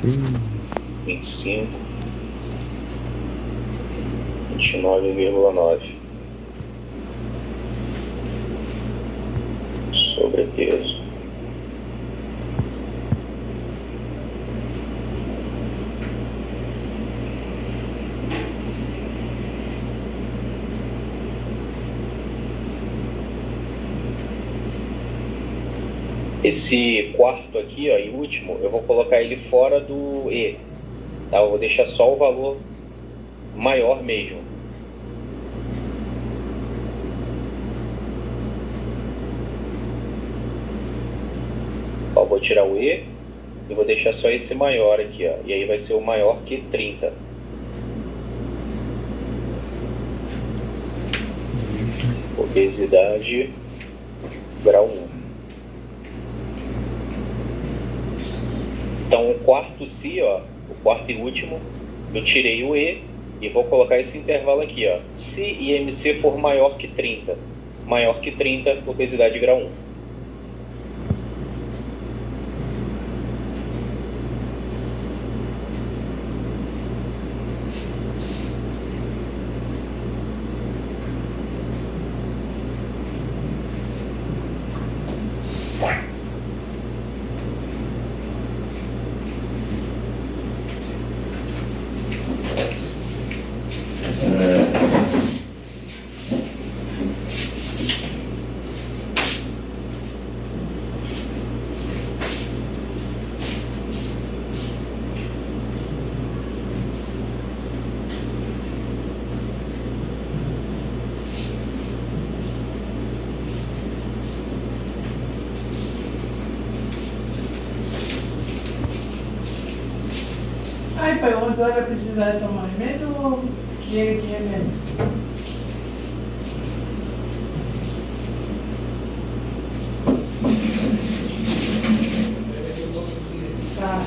25, 29,9. Sobrepeso. Esse quarto aqui, ó, e último, eu vou colocar ele fora do E, tá? Eu vou deixar só o valor maior mesmo. Ó, vou tirar o E e vou deixar só esse maior aqui, ó. E aí vai ser o maior que 30. Obesidade, grau 1. Então, o quarto si, ó, o quarto e último, eu tirei o E e vou colocar esse intervalo aqui, ó. Se IMC for maior que 30, obesidade grau 1. Ai, pai, 11 horas vai precisar tomar remédio ou chega de remédio? Tá.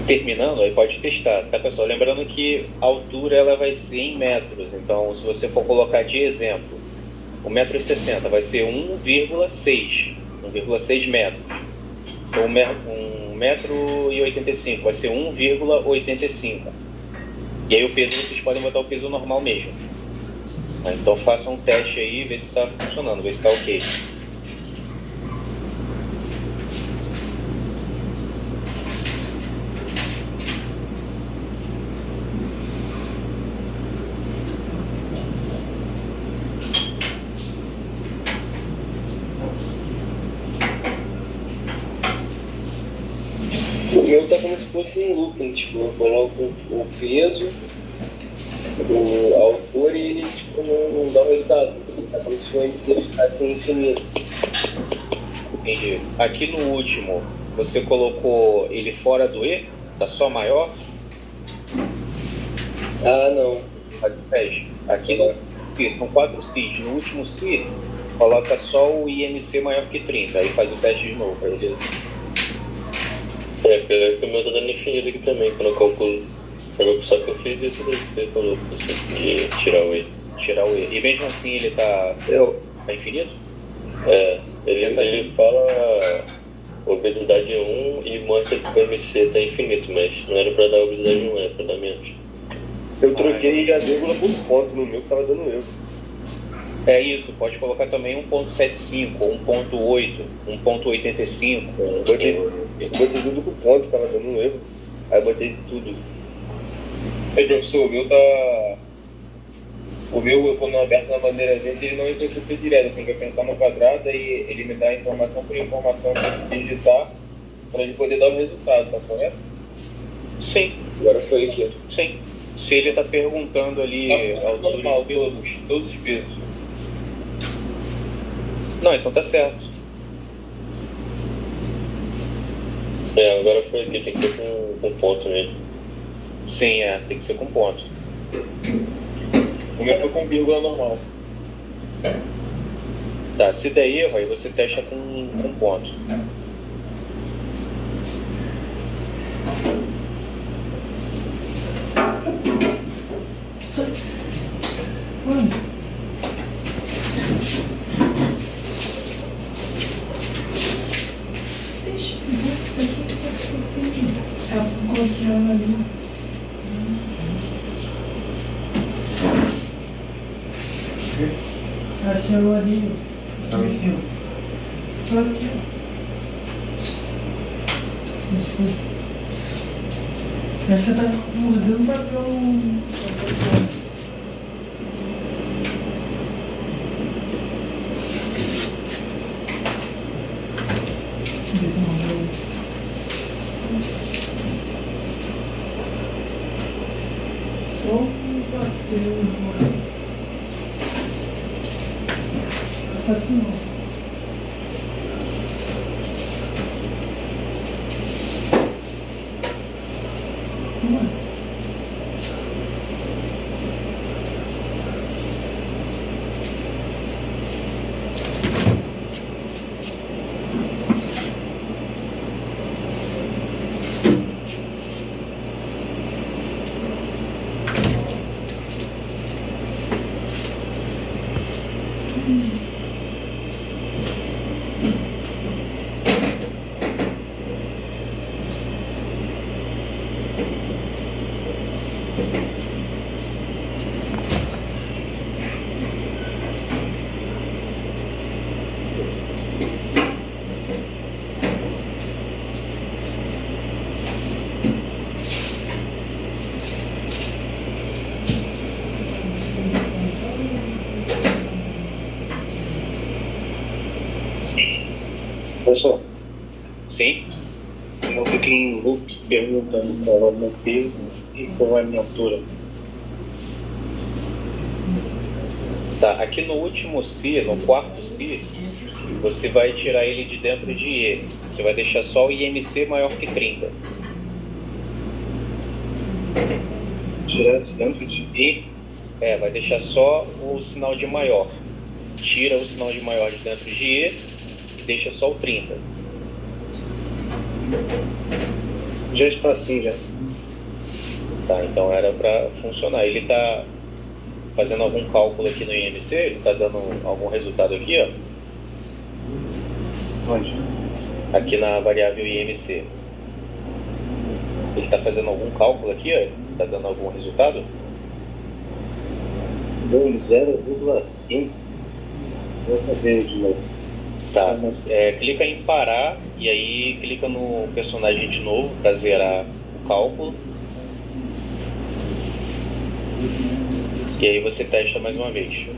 Terminando, aí pode testar, tá, pessoal? Lembrando que a altura ela vai ser em metros, então se você for colocar de exemplo, 1,60 m vai ser 1,6 metros. Então 1,85 m vai ser 1,85. E aí o peso, vocês podem botar o peso normal mesmo. Então façam um teste aí, ver se está funcionando, ver se está ok. O meu tá como se fosse um looping, tipo, eu coloco o peso, a altura e ele tipo, não dá o resultado. Tá como se fosse assim infinito. Entendi. Aqui no último, você colocou ele fora do E? Tá só maior? Ah, não. Aqui no são 4 Cs. No último Si, coloca só o IMC maior que 30. Aí faz o teste de novo. Aí Porque o meu tá dando infinito aqui também, quando eu calculo. Só que eu fiz isso daí que você falou, de tirar o E. Tirar o E. E mesmo assim ele tá infinito? Ele fala obesidade 1 e mostra que o IMC tá infinito, mas não era pra dar obesidade 1, era pra dar menos. Eu troquei a vírgula por ponto no meu que tava dando erro. É isso, pode colocar também 1,75, 1,8, 1,85. Botei tudo com ponto, tava dando um erro. Aí eu botei tudo. Aí, professor, o meu tá. O meu, quando aberto na bandeira verde, ele não interpreta direto. Tem que apertar no quadrado e ele me dá informação por informação para digitar para ele poder dar o resultado, tá correto? Sim. Agora foi aqui. Sim. Se ele tá perguntando ali Tá altura normal, todos os pesos. Não, então tá certo. Agora foi aqui, tem que ser com ponto mesmo. Sim, tem que ser com ponto. O meu foi com vírgula normal. Tá, se der erro, aí você testa com ponto. oceano ali. Oceano ali. Estava em cima. Aqui, ó. Acho que tá mordendo papel. Só um papel. Não faço não. Professor, Sim? eu fiquei em loop perguntando qual é o meu peso e qual é a minha altura. Tá, aqui no último si, no quarto si, você vai tirar ele de dentro de E. Você vai deixar só o IMC maior que 30. Tirar de dentro de E? Vai deixar só o sinal de maior. Tira o sinal de maior de dentro de E e deixa só o 30. Já está assim, já. Tá, então era para funcionar. Ele está fazendo algum cálculo aqui no IMC? Ele está dando algum resultado aqui, ó? Onde? Aqui na variável IMC. Ele está fazendo algum cálculo aqui, ó? Está dando algum resultado? Deu 0,5. Vou fazer de novo. Tá, clica em parar e aí clica no personagem de novo para zerar o cálculo. E aí você testa mais uma vez.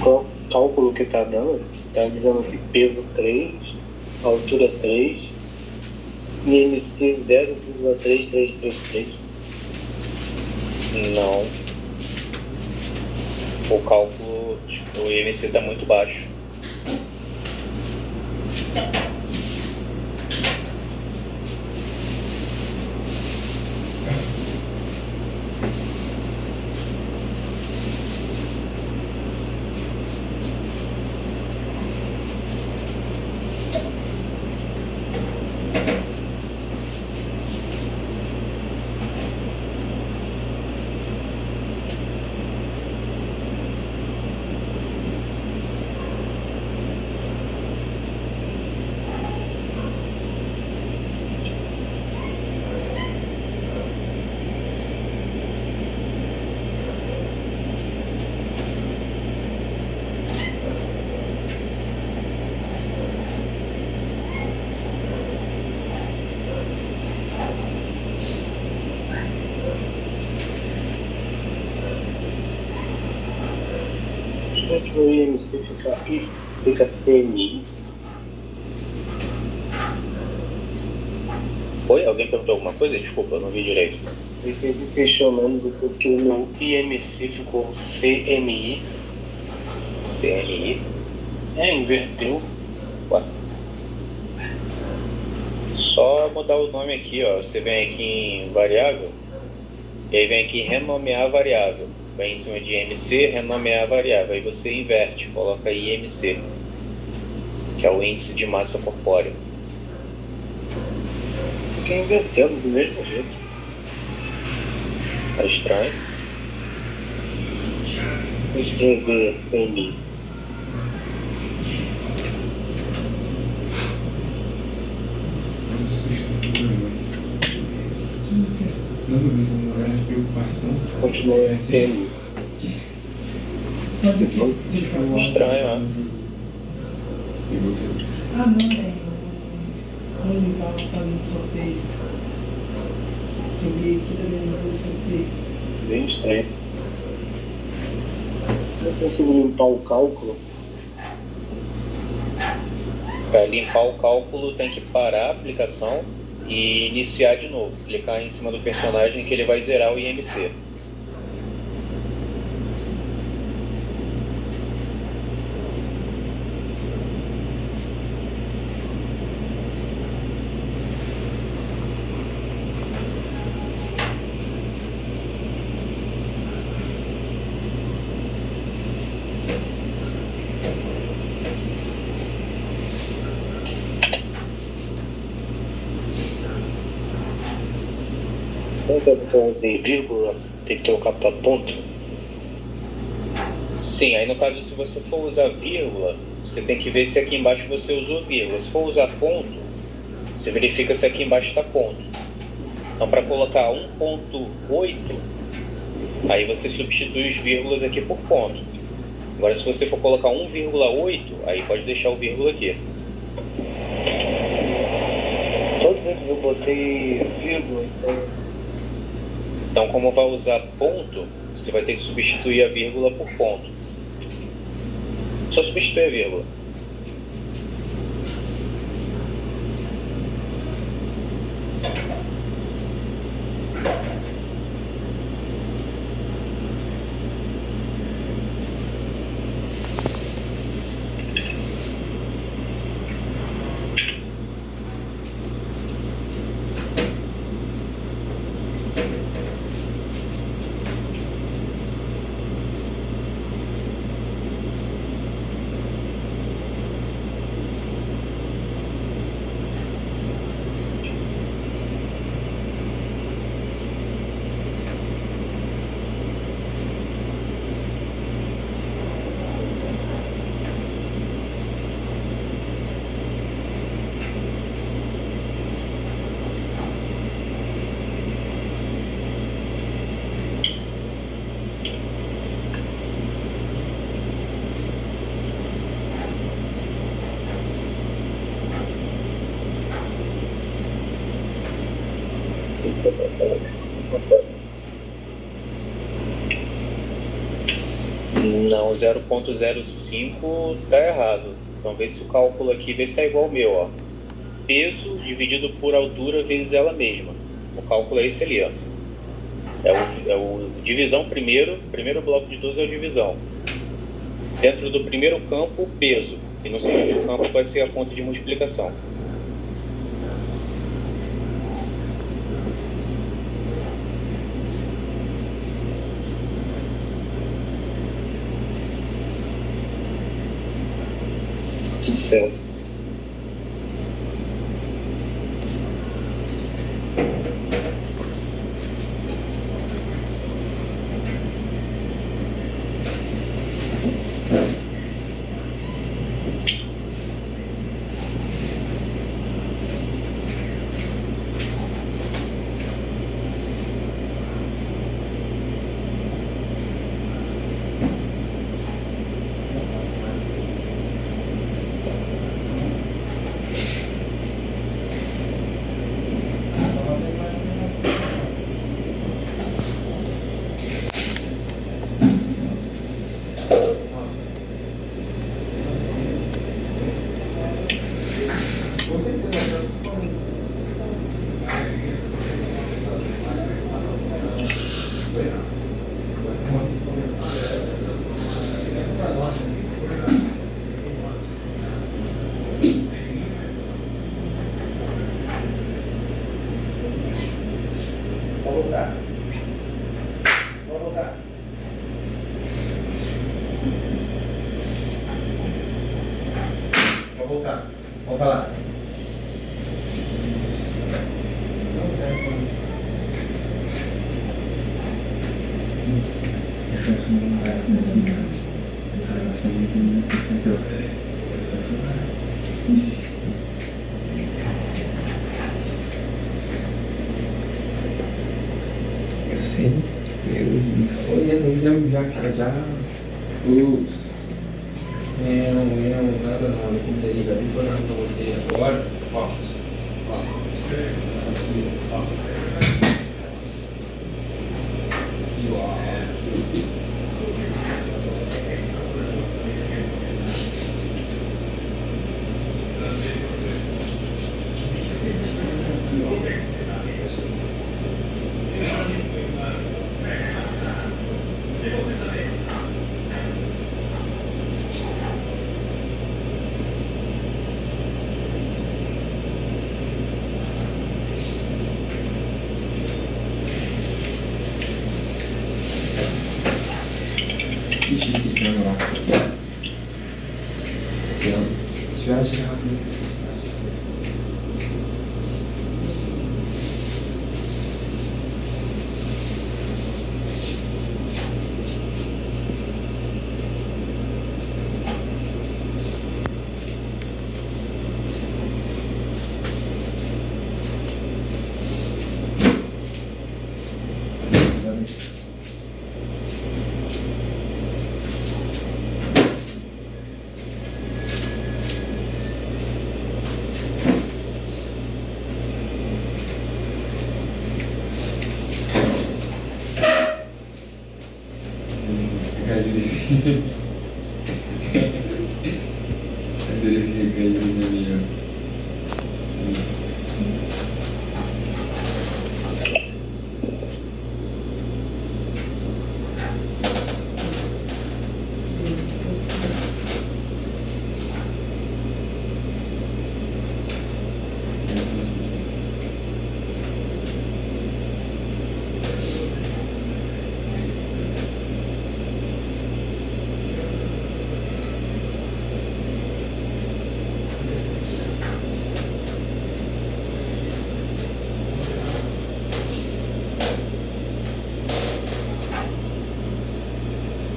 Qual o cálculo que está dando? Está dizendo aqui peso 3, altura 3, IMC 0,3333. Não. O cálculo, o IMC está muito baixo. O IMC fica CMI. Oi? Alguém perguntou alguma coisa? Desculpa, eu não vi direito. Eu fico questionando porque o meu IMC ficou CMI. CNI? Inverteu. Ué. Só mudar o nome aqui, ó. Você vem aqui em variável, e aí vem aqui em renomear a variável. Vem em cima de IMC, renomear a variável. Aí você inverte, coloca IMC, que é o índice de massa corpórea. Fiquei invertendo do mesmo jeito. Tá estranho? Vou escrever CMI. Um susto. Não, não era de preocupação. Continua CMI. Estranho, ó. Ah, não, é. Quando estava fazendo sorteio. Eu vi aqui também no sorteio. Bem estranho. Eu consigo limpar o cálculo. Para limpar o cálculo, tem que parar a aplicação e iniciar de novo. Clicar em cima do personagem que ele vai zerar o IMC. Quando tem vírgula, tem que trocar para ponto. Sim, aí no caso, se você for usar vírgula, você tem que ver se aqui embaixo você usou vírgula. Se for usar ponto, você verifica se aqui embaixo está ponto. Então, para colocar 1.8, aí você substitui os vírgulas aqui por ponto. Agora, se você for colocar 1,8, aí pode deixar o vírgula aqui. Todos eles eu botei vírgula, Então, como vai usar ponto, você vai ter que substituir a vírgula por ponto. Só substituir a vírgula. Não, 0.05 tá errado. Então vê se o cálculo aqui, vê se é igual ao meu, ó. Peso dividido por altura vezes ela mesma. O cálculo é esse ali, ó. É o divisão primeiro bloco de 12 é o divisão. Dentro do primeiro campo, o peso. E no segundo campo vai ser a conta de multiplicação. certo. Assim, não vai. Eu gosto muito de mim, assim, que eu assim, eu já, nada não, eu comeria, eu vou falar pra você agora,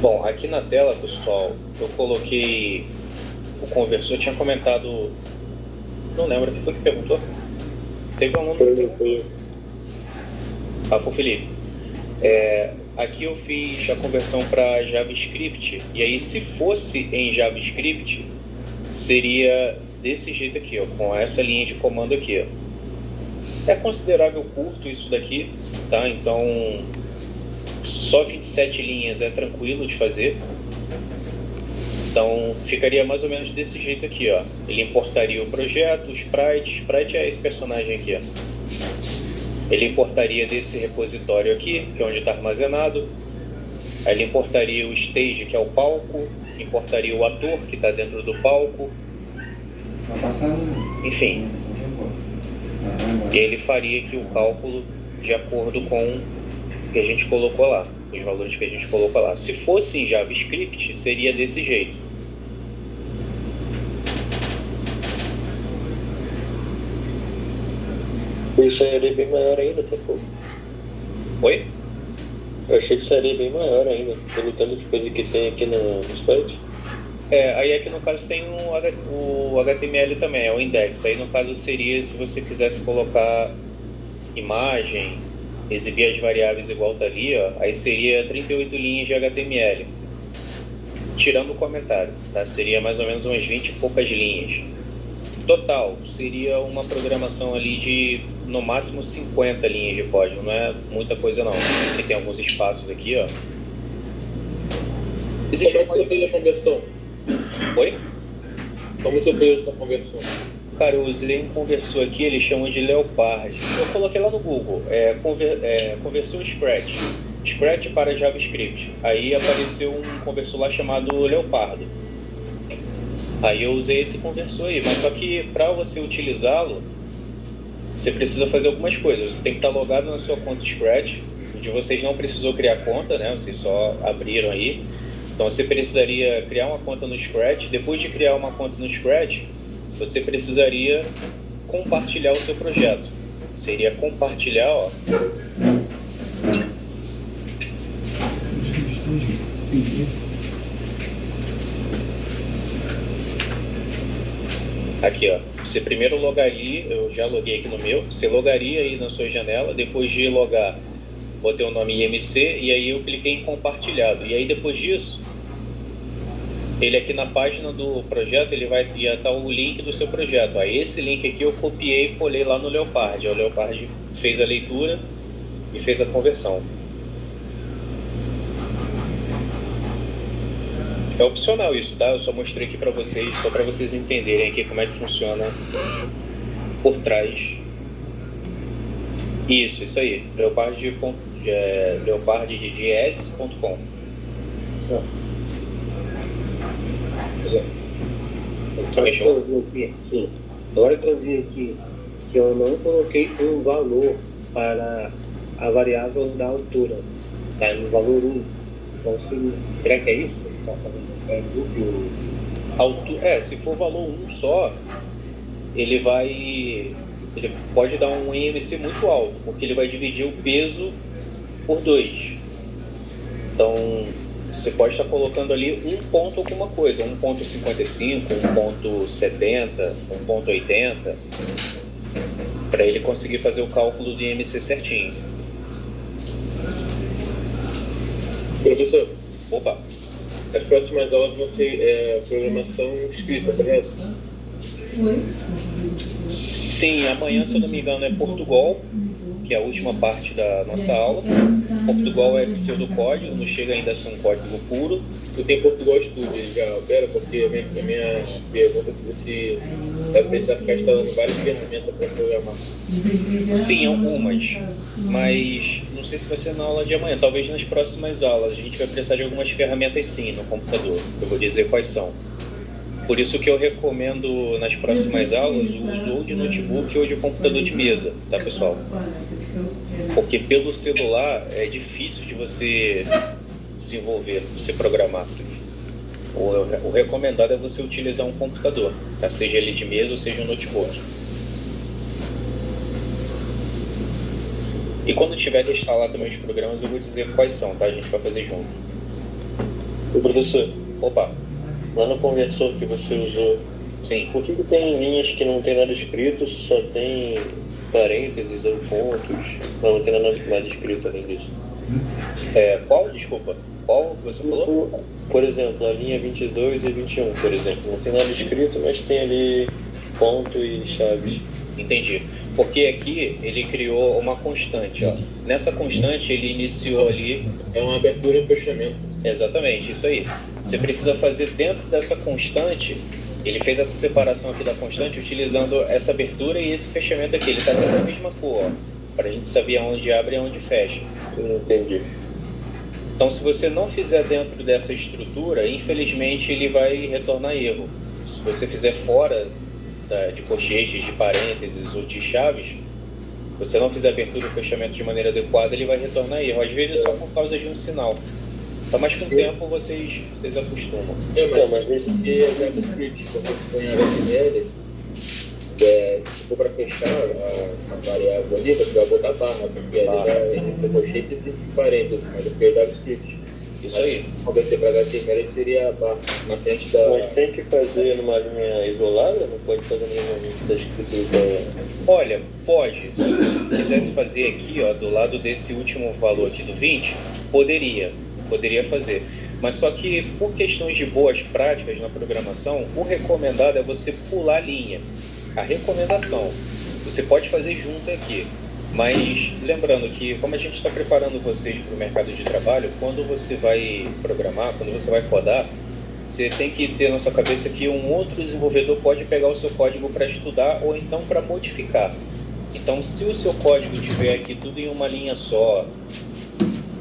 Bom, aqui na tela, pessoal, eu coloquei o conversor, eu tinha comentado, não lembro, quem foi que perguntou? Teve um nome? Foi o Felipe. Aqui eu fiz a conversão para JavaScript, e aí se fosse em JavaScript, seria desse jeito aqui, ó, com essa linha de comando aqui, ó. É considerável curto isso daqui, tá? Então, só 27 linhas é tranquilo de fazer. Então, ficaria mais ou menos desse jeito aqui, ó. Ele importaria o projeto, o Sprite é esse personagem aqui, ó. Ele importaria desse repositório aqui, que é onde está armazenado. Aí ele importaria o stage, que é o palco, importaria o ator, que está dentro do palco. Enfim. E ele faria aqui o cálculo de acordo com o que a gente colocou lá, os valores que a gente colocou lá. Se fosse em JavaScript, seria desse jeito. Isso seria bem maior ainda, tá pouco. Oi? Eu achei que seria bem maior ainda, pelo tanto de coisa que tem aqui no site. Aí aqui no caso tem o HTML também, é o index. Aí no caso seria, se você quisesse colocar imagem, exibir as variáveis igual tá ali, ó, aí seria 38 linhas de HTML. Tirando o comentário, tá? Seria mais ou menos umas 20 e poucas linhas. Total, seria uma programação ali de, no máximo, 50 linhas de código. Não é muita coisa não. Aqui tem alguns espaços aqui, ó. Como é que você fez a conversão? Oi? Como você fez essa conversão? Cara, eu usei um conversor aqui, eles chamam de Leopard. Eu coloquei lá no Google, conversor Scratch. Scratch para JavaScript. Aí apareceu um conversor lá chamado Leopardo. Aí eu usei esse conversor aí, mas só que para você utilizá-lo, você precisa fazer algumas coisas. Você tem que estar logado na sua conta Scratch, onde vocês não precisou criar conta, né? Vocês só abriram aí. Então você precisaria criar uma conta no Scratch. Depois de criar uma conta no Scratch, você precisaria compartilhar o seu projeto. Seria compartilhar, ó. entendi. Aqui, ó. Você primeiro logaria, eu já loguei aqui no meu, você logaria aí na sua janela, depois de logar, botei o nome IMC e aí eu cliquei em compartilhado. E aí depois disso, ele aqui na página do projeto, ele vai estar o link do seu projeto. Aí esse link aqui eu copiei e colei lá no Leopard. O Leopard fez a leitura e fez a conversão. É opcional isso, tá? Eu só mostrei aqui para vocês, só para vocês entenderem aqui como é que funciona por trás. Isso aí. Leopardgs.com. Agora que eu vi aqui que eu não coloquei um valor para a variável da altura, tá no valor 1. Então, será que é isso? Se for valor 1 só, ele pode dar um IMC muito alto, porque ele vai dividir o peso por 2. Então, você pode estar colocando ali um ponto alguma coisa, 1.55, 1.70, 1.80, para ele conseguir fazer o cálculo do IMC certinho. Professor, Opa! as próximas aulas vão ser programação escrita, correto? Oi? Sim, amanhã, se eu não me engano, é Portugal, que é a última parte da nossa aula. Portugal é pseudocódigo, não chega ainda a ser um código puro. Tu tem Portugal Studio, ele já opera, porque a minha pergunta é se você vai precisar ficar instalando várias ferramentas para programar. Sim, algumas, mas não sei se vai ser na aula de amanhã, talvez nas próximas aulas. A gente vai precisar de algumas ferramentas sim no computador, eu vou dizer quais são. Por isso que eu recomendo nas próximas aulas o uso ou de notebook ou de computador de mesa, tá pessoal? Porque pelo celular é difícil de você desenvolver, você programar. O recomendado é você utilizar um computador, tá? Seja ele de mesa ou seja um notebook. E quando tiver de instalar também os programas, eu vou dizer quais são, tá? A gente vai fazer junto. O professor, Opa! lá no conversor que você usou, Sim. por que tem linhas que não tem nada escrito, só tem parênteses ou pontos? Não tem nada mais escrito além disso. Qual? Desculpa. Qual você falou? Por exemplo, a linha 22 e 21, por exemplo. Não tem nada escrito, mas tem ali ponto e chaves. Entendi. Porque aqui ele criou uma constante, ó. Nessa constante ele iniciou ali... É uma abertura e um fechamento. Exatamente, isso aí. Você precisa fazer dentro dessa constante, ele fez essa separação aqui da constante utilizando essa abertura e esse fechamento aqui. Ele está na mesma cor, ó, para a gente saber onde abre e onde fecha. Entendi. Então, se você não fizer dentro dessa estrutura, infelizmente ele vai retornar erro. Se você fizer fora de colchetes, de parênteses ou de chaves, se você não fizer abertura e fechamento de maneira adequada, ele vai retornar erro. Às vezes só por causa de um sinal. Então, mas com o tempo vocês acostumam. Mas esse aqui é JavaScript, quando você põe HTML, se for para fechar a variável ali, você vai botar barra, porque ali vai ter colchetes e parênteses, mas aqui é JavaScript. Isso aí. Se converter para HTML seria a barra na frente da... Mas tem que fazer numa linha isolada? Não pode fazer numa linha da escritura? Olha, pode. Se você quisesse fazer aqui, ó, do lado desse último valor aqui do 20, poderia fazer. Mas só que por questões de boas práticas na programação, o recomendado é você pular a linha. A recomendação, você pode fazer junto aqui, mas lembrando que como a gente está preparando vocês para o mercado de trabalho, quando você vai programar, quando você vai codar, você tem que ter na sua cabeça que um outro desenvolvedor pode pegar o seu código para estudar ou então para modificar. Então, se o seu código tiver aqui tudo em uma linha só,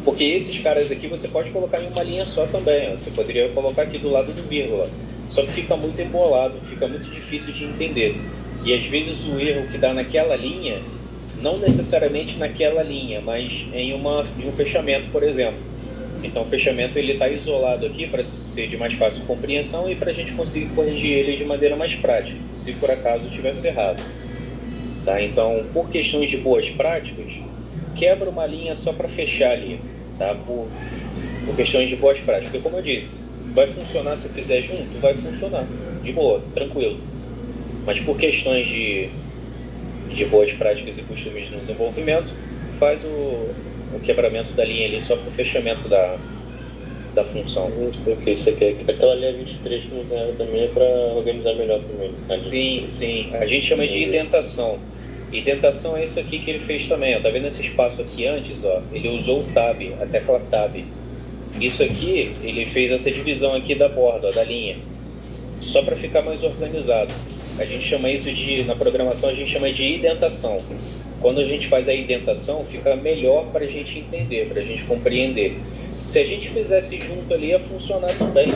porque esses caras aqui você pode colocar em uma linha só também, ó. Você poderia colocar aqui do lado do vírgula, só que fica muito embolado, fica muito difícil de entender. E às vezes o erro que dá naquela linha, não necessariamente naquela linha, mas em um fechamento, por exemplo. Então o fechamento ele está isolado aqui para ser de mais fácil compreensão e para a gente conseguir corrigir ele de maneira mais prática, se por acaso tivesse errado. Tá? Então, por questões de boas práticas, quebra uma linha só para fechar ali. Tá? Por questões de boas práticas. Porque, como eu disse, vai funcionar se fizer junto? Vai funcionar. De boa, tranquilo. Mas por questões de boas práticas e costumes no desenvolvimento, faz o quebramento da linha ali só para o fechamento da função. Porque isso aqui, aquela linha 23 que nos deram também é para organizar melhor também. Sim. A gente chama de indentação. Indentação é isso aqui que ele fez também. Ó. Tá vendo esse espaço aqui antes? Ó? Ele usou o tab, a tecla tab. Isso aqui, ele fez essa divisão aqui da borda, ó, da linha. Só para ficar mais organizado. A gente chama isso de, na programação, a gente chama de indentação. Quando a gente faz a indentação, fica melhor para a gente entender, para a gente compreender. Se a gente fizesse junto ali, ia funcionar também.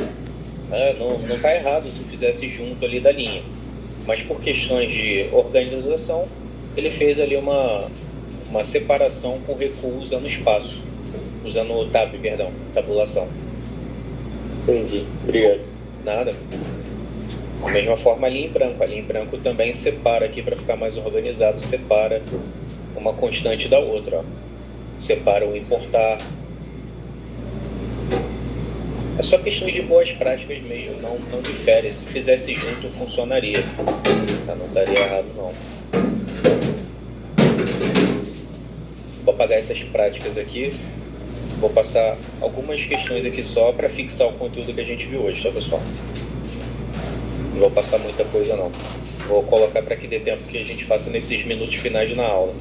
Não está errado se fizesse junto ali da linha. Mas por questões de organização, ele fez ali uma separação com recuo usando espaço. Usando o tab, perdão, tabulação. Entendi, obrigado. Nada. Da mesma forma, a linha em branco. A linha em branco também separa aqui para ficar mais organizado. Separa uma constante da outra. Ó. Separa o importar. É só questão de boas práticas mesmo. Não difere. Se fizesse junto, funcionaria. Não daria errado, não. Vou apagar essas práticas aqui. Vou passar algumas questões aqui só para fixar o conteúdo que a gente viu hoje, tá, pessoal? Não vou passar muita coisa, não. Vou colocar para que dê tempo que a gente faça nesses minutos finais na aula.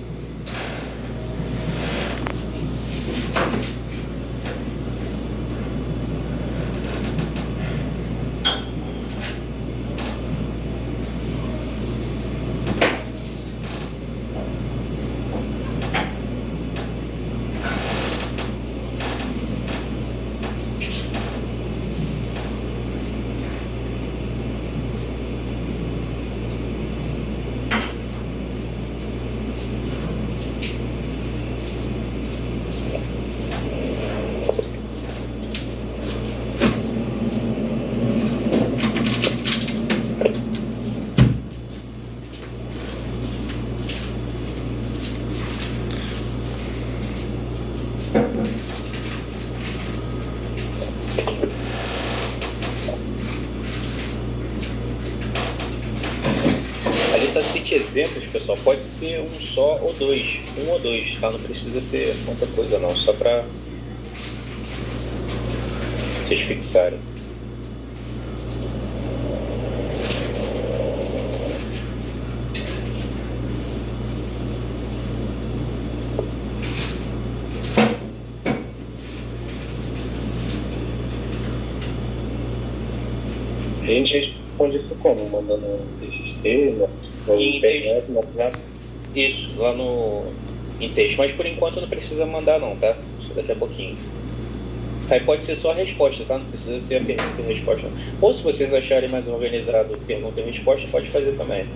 Exemplos, pessoal, pode ser um só ou dois, tá? Não precisa ser muita coisa não, só para vocês fixarem. A gente responde isso como? Mandando um TXT, no WhatsApp? Isso, lá em texto. Mas por enquanto não precisa mandar não, tá? Isso daqui a pouquinho. Aí pode ser só a resposta, tá? Não precisa ser a pergunta e resposta. Ou se vocês acharem mais organizado pergunta e resposta, pode fazer também.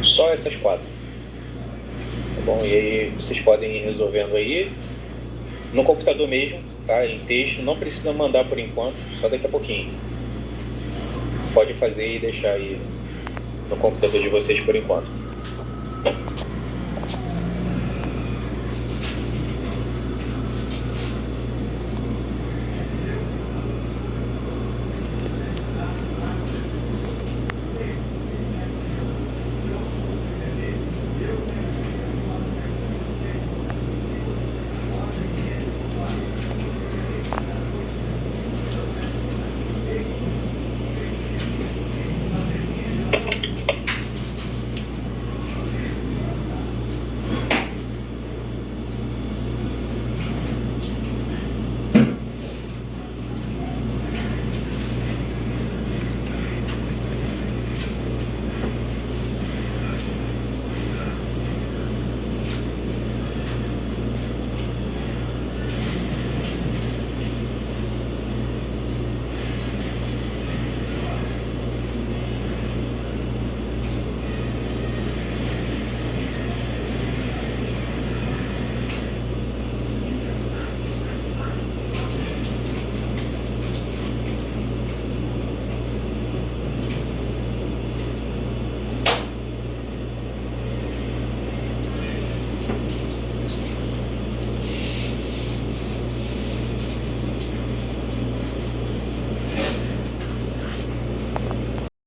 Só essas 4. Tá bom? E aí vocês podem ir resolvendo aí. No computador mesmo, tá? Em texto, não precisa mandar por enquanto, só daqui a pouquinho. Pode fazer e deixar aí no computador de vocês por enquanto.